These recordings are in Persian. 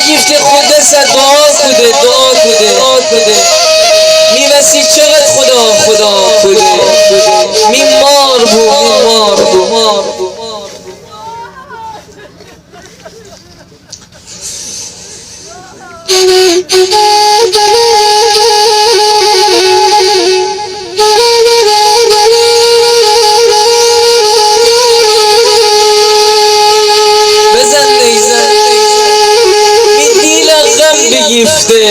گیفت خود صد دعا کده میوسی چقدر خدا کده میمار بو بزن نیزن می دیل غم بگیفته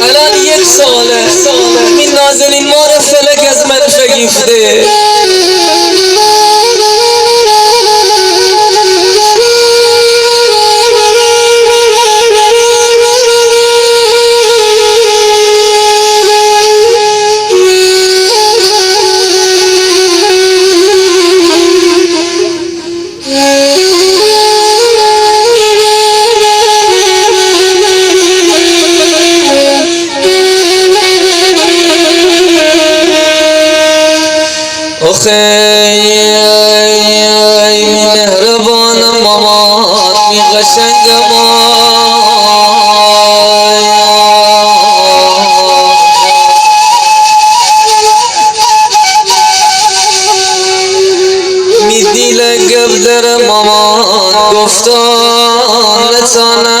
الان 1 ساله می نازنین مار فلک از من شگیفته ای مهربان مامان می قشنگ می دیل گب در مامان گفتان نتانم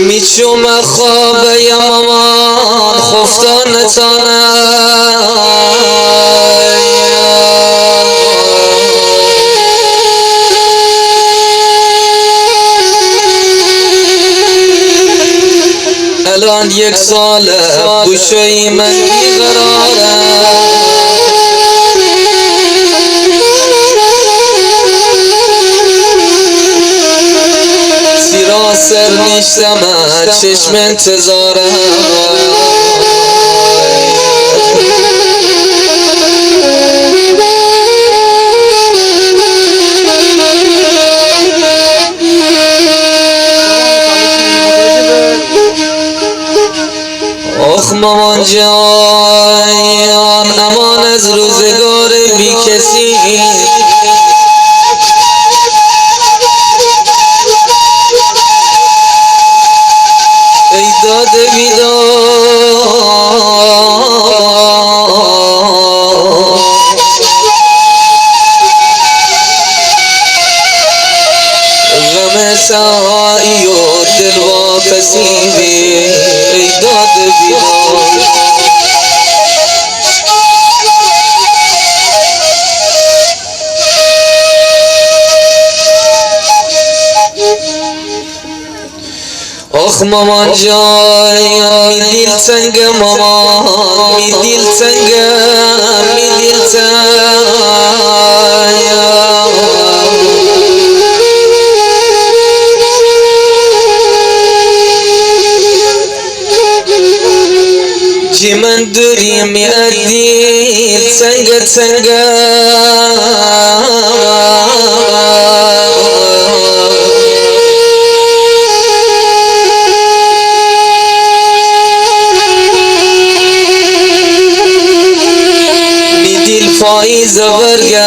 میچوم خواب یا مامان خفتان نتانم الان 1 ساله گوشوی من بیقرارم سر نیستم چشم انتظارم آخ مامان جان امان از روزگار بی کسی ای داد بیداد غم سایی و دل واپسی ای داد بیداد آخ مامان جان می دیل تنگ مامان می دیل تنگ جی من دوری می ادیل تنگ پاییز برگرد